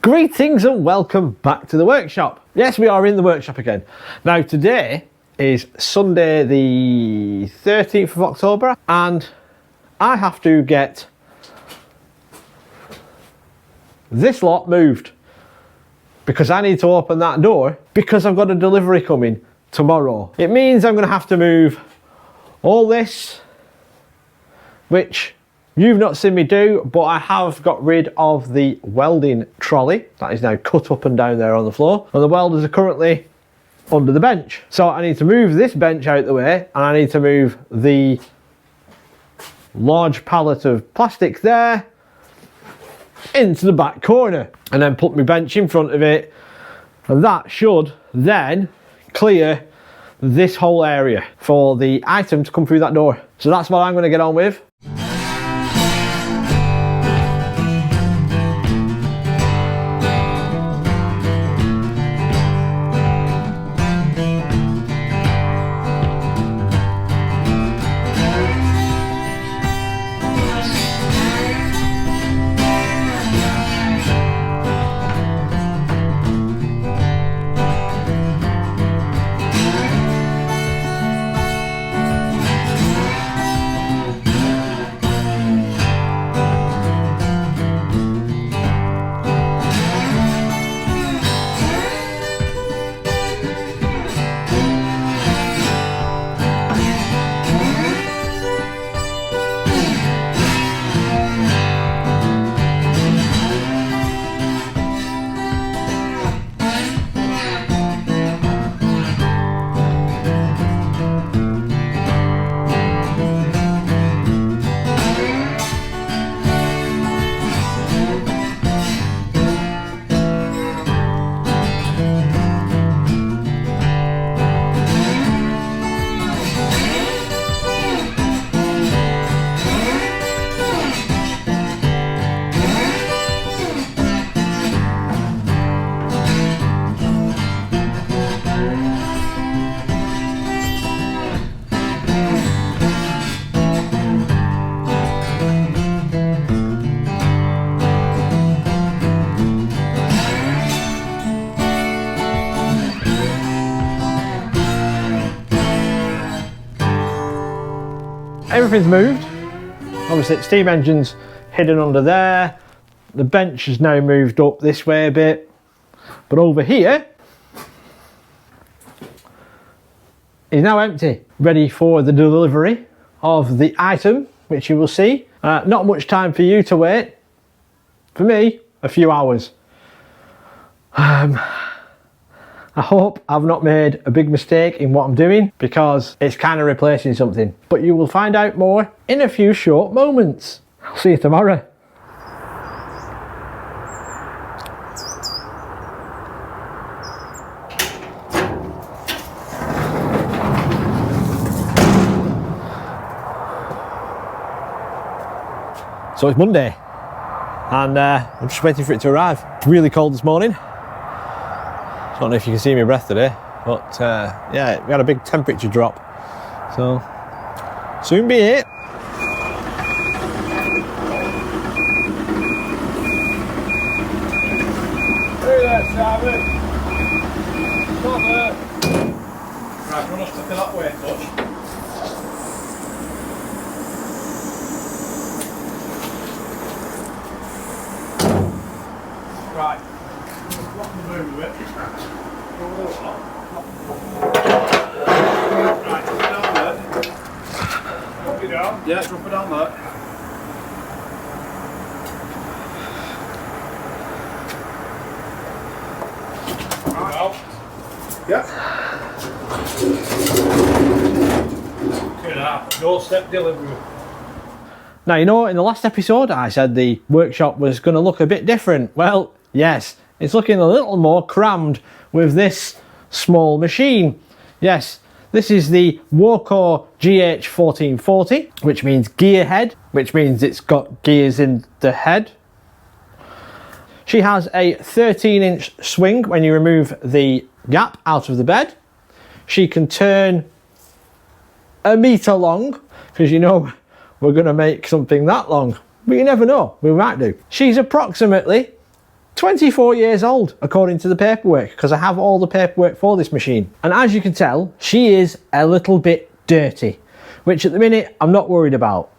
Greetings and welcome back to the workshop. Yes, we are in the workshop again. Now today is Sunday the 13th of October and I have to get this lot moved because I need to open that door because I've got a delivery coming tomorrow. It means I'm going to have to move all this, which you've not seen me do, but I have got rid of the welding trolley that is now cut up and down there on the floor, and the welders are currently under the bench. So I need to move this bench out the way, and I need to move the large pallet of plastic there into the back corner, and then put my bench in front of it, and that should then clear this whole area for the item to come through that door. So that's what I'm going to get on with. Everything's moved. Obviously, the steam engine's hidden under there. The bench has now moved up this way a bit. But over here is now empty, ready for the delivery of the item, which you will see. Not much time for you to wait. For me, a few hours. I hope I've not made a big mistake in what I'm doing because it's kind of replacing something. But you will find out more in a few short moments. I'll see you tomorrow. So it's Monday and I'm just waiting for it to arrive. It's really cold this morning. I don't know if you can see my breath today, but yeah, we had a big temperature drop. So, soon be it. Hey there, Simon. Stop there. Right, run us to that way, touch. Right. Lock the boom with it. Right, drop it down there. Drop it down? Yeah, drop it down there. Right. Out. Yeah. Good enough. Doorstep delivery. Now, you know, in the last episode I said the workshop was going to look a bit different. Well, yes. It's looking a little more crammed with this small machine. Yes, this is the Warco GH1440, which means gear head, which means it's got gears in the head. She has a 13-inch swing when you remove the gap out of the bed. She can turn a metre long, because you know we're going to make something that long. But you never know, we might do. She's approximately 24 years old, according to the paperwork, because I have all the paperwork for this machine. And as you can tell, she is a little bit dirty, which at the minute I'm not worried about,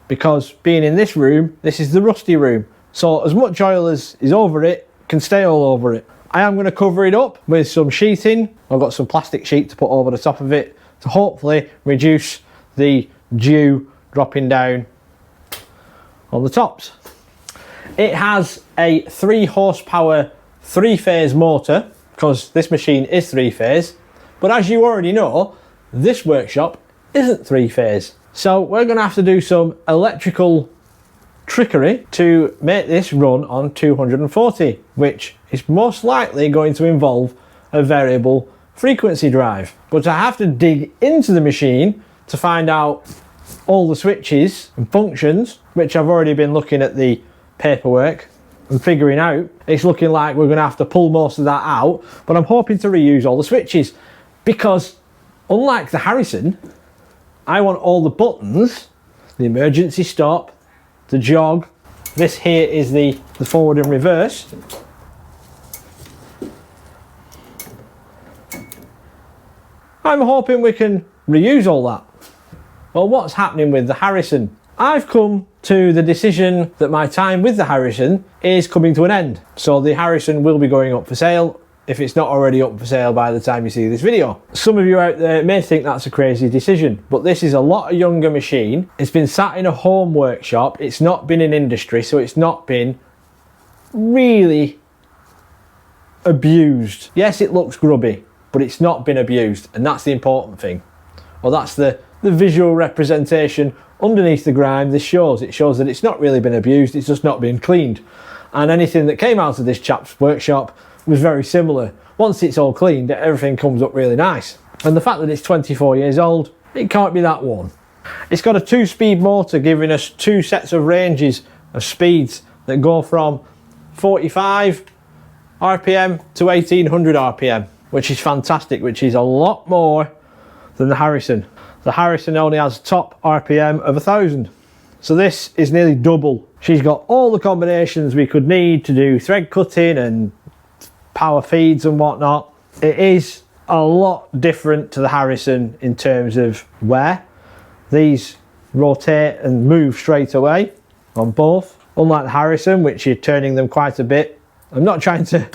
because being in this room, this is the rusty room. So as much oil as is over it can stay all over it. I am going to cover it up with some sheeting. I've got some plastic sheet to put over the top of it to hopefully reduce the dew dropping down on the tops. It has a 3 horsepower 3-phase motor, because this machine is 3-phase, but as you already know, this workshop isn't 3-phase. So we're going to have to do some electrical trickery to make this run on 240, which is most likely going to involve a variable frequency drive. But I have to dig into the machine to find out all the switches and functions, which I've already been looking at the paperwork and figuring out. It's looking like we're going to have to pull most of that out, but I'm hoping to reuse all the switches, because unlike the Harrison, I want all the buttons, the emergency stop, the jog, this here is the forward and reverse. I'm hoping we can reuse all that. Well, what's happening with the Harrison? I've come to the decision that my time with the Harrison is coming to an end. So the Harrison will be going up for sale, if it's not already up for sale by the time you see this video. Some of you out there may think that's a crazy decision, but this is a lot younger machine. It's been sat in a home workshop. It's not been in industry, so it's not been really abused. Yes, it looks grubby, but it's not been abused, and that's the important thing. Well, that's the visual representation underneath the grime. This shows. It shows that it's not really been abused, it's just not been cleaned. And anything that came out of this chap's workshop was very similar. Once it's all cleaned, everything comes up really nice. And the fact that it's 24 years old, it can't be that worn. It's got a 2-speed motor giving us 2 sets of ranges of speeds that go from 45 RPM to 1800 RPM, which is fantastic, which is a lot more than the Harrison. The Harrison only has top RPM of 1000. So this is nearly double. She's got all the combinations we could need to do thread cutting and power feeds and whatnot. It is a lot different to the Harrison in terms of wear. These rotate and move straight away on both, unlike the Harrison, which you're turning them quite a bit. I'm not trying to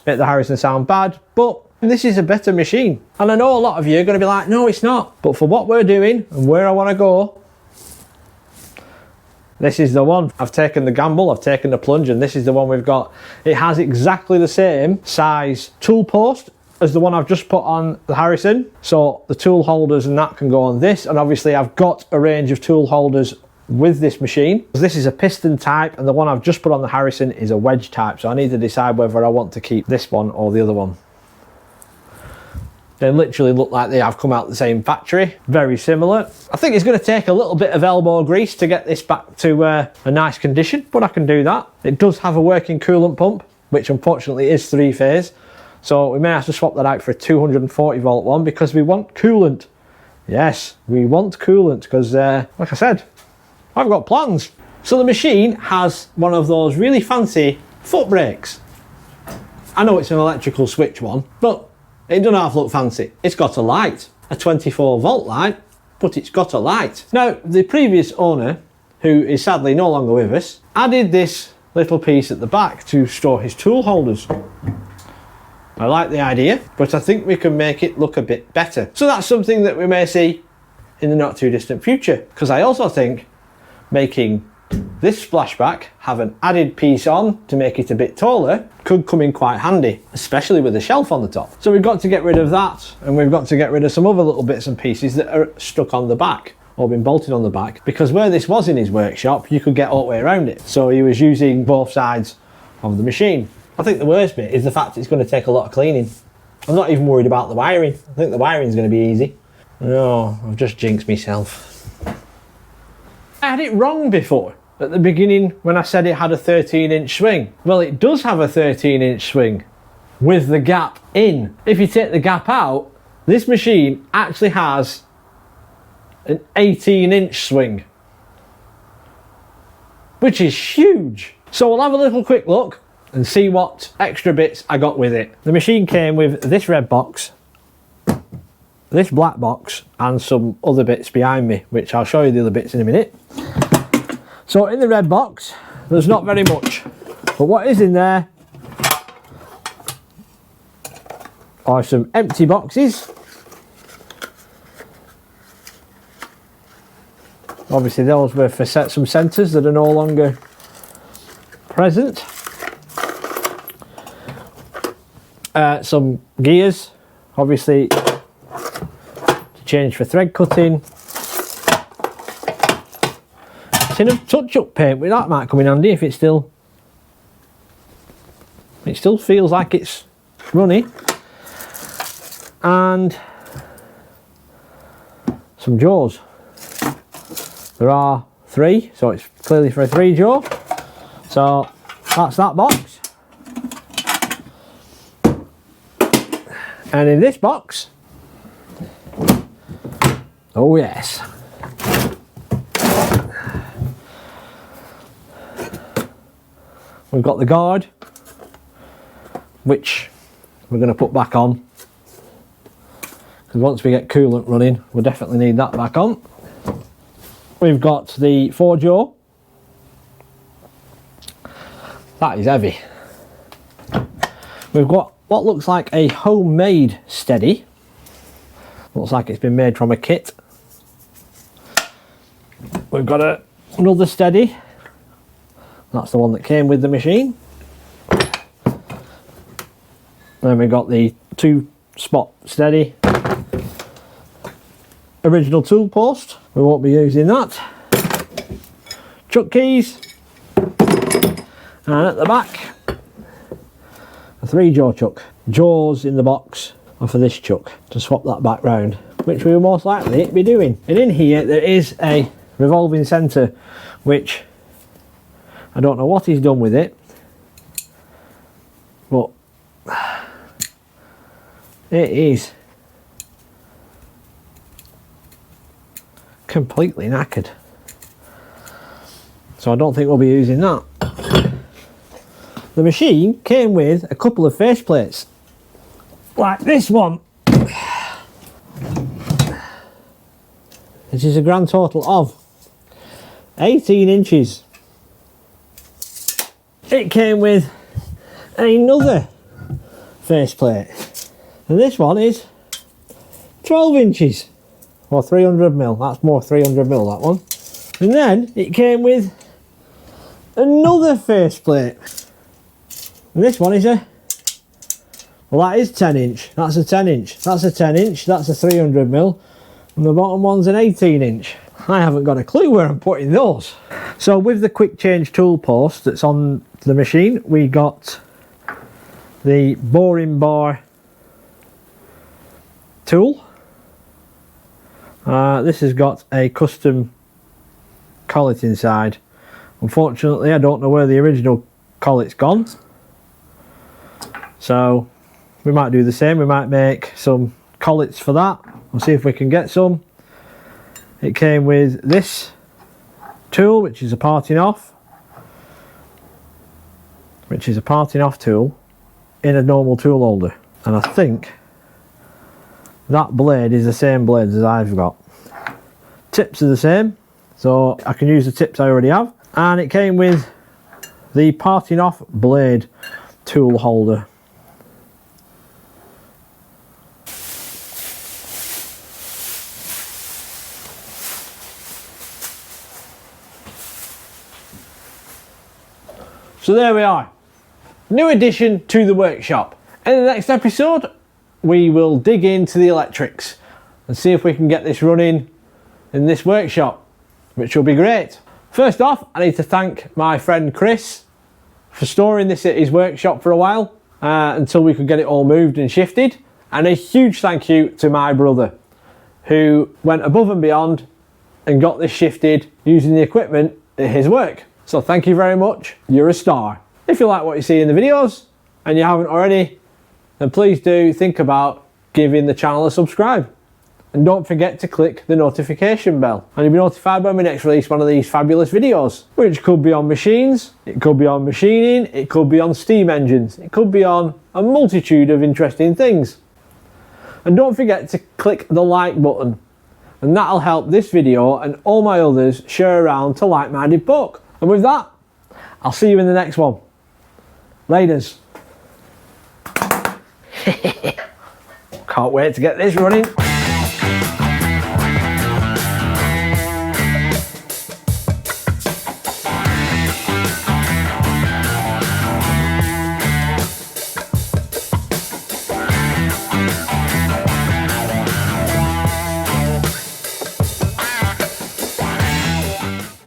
make the Harrison sound bad, but this is a better machine. And I know a lot of you are going to be like, no, it's not. But for what we're doing and where I want to go, this is the one. I've taken the gamble, I've taken the plunge, and this is the one we've got. It has exactly the same size tool post as the one I've just put on the Harrison. So the tool holders and that can go on this. And obviously I've got a range of tool holders with this machine. This is a piston type, and the one I've just put on the Harrison is a wedge type. So I need to decide whether I want to keep this one or the other one. They literally look like they have come out the same factory, very similar. I think it's going to take a little bit of elbow grease to get this back to a nice condition, but I can do that. It does have a working coolant pump, which unfortunately is 3-phase, so we may have to swap that out for a 240 volt one, because we want coolant. Yes, we want coolant, because like I said, I've got plans. So the machine has one of those really fancy foot brakes. I know it's an electrical switch one, but it doesn't half look fancy. It's got a light, a 24 volt light, but it's got a light. Now, the previous owner, who is sadly no longer with us, added this little piece at the back to store his tool holders. I like the idea, but I think we can make it look a bit better. So that's something that we may see in the not too distant future, because I also think making this splashback have an added piece on to make it a bit taller could come in quite handy, especially with a shelf on the top. So we've got to get rid of that, and we've got to get rid of some other little bits and pieces that are stuck on the back or been bolted on the back, because where this was in his workshop, you could get all the way around it. So he was using both sides of the machine. I think the worst bit is the fact it's going to take a lot of cleaning. I'm not even worried about the wiring. I think the wiring is going to be easy. No, I've just jinxed myself. I had it wrong before. At the beginning, when I said it had a 13-inch swing. Well, it does have a 13-inch swing with the gap in. If you take the gap out, this machine actually has an 18-inch swing, which is huge. So we'll have a little quick look and see what extra bits I got with it. The machine came with this red box, this black box, and some other bits behind me, which I'll show you the other bits in a minute. So in the red box, there's not very much, but what is in there are some empty boxes. Obviously those were for some centres that are no longer present. Some gears, obviously to change for thread cutting. Tin of touch-up paint, well, that might come in handy if it still feels like it's runny. And some jaws. There are 3, so it's clearly for a 3 jaw. So that's that box. And in this box, oh yes, we've got the guard, which we're going to put back on, because once we get coolant running, we'll definitely need that back on. We've got the 4 jaw. That is heavy. We've got what looks like a homemade steady. Looks like it's been made from a kit. We've got another steady. That's the one that came with the machine. Then we've got the 2 spot steady. Original tool post. We won't be using that. Chuck keys. And at the back, a 3 jaw chuck. Jaws in the box are for this chuck, to swap that back round, which we will most likely be doing. And in here there is a revolving centre, which I don't know what he's done with it, but it is completely knackered. So I don't think we'll be using that. The machine came with a couple of face plates, like this one. This is a grand total of 18 inches. It came with another face plate, and this one is 12 inches, or 300mm. That's more 300mm, that one. And then it came with another face plate. And this one is well, that is 10 inch, that's a 10 inch, that's a 10 inch, that's a 300mm, and the bottom one's an 18 inch. I haven't got a clue where I'm putting those. So with the quick change tool post that's on the machine, we got the boring bar tool. This has got a custom collet inside. Unfortunately, I don't know where the original collet's gone. So we might do the same. We might make some collets for that. We'll see if we can get some. It came with this tool, which is a parting off, tool in a normal tool holder. And I think that blade is the same blade as I've got. Tips are the same, so I can use the tips I already have. And it came with the parting off blade tool holder. So there we are, new addition to the workshop. In the next episode, we will dig into the electrics and see if we can get this running in this workshop, which will be great. First off, I need to thank my friend Chris for storing this at his workshop for a while until we could get it all moved and shifted. And a huge thank you to my brother, who went above and beyond and got this shifted using the equipment at his work. So thank you very much, you're a star. If you like what you see in the videos and you haven't already, then please do think about giving the channel a subscribe. And don't forget to click the notification bell and you'll be notified when we next release one of these fabulous videos, which could be on machines, it could be on machining, it could be on steam engines, it could be on a multitude of interesting things. And don't forget to click the like button, and that'll help this video and all my others share around to like-minded folk. And with that, I'll see you in the next one. Laters. Can't wait to get this running.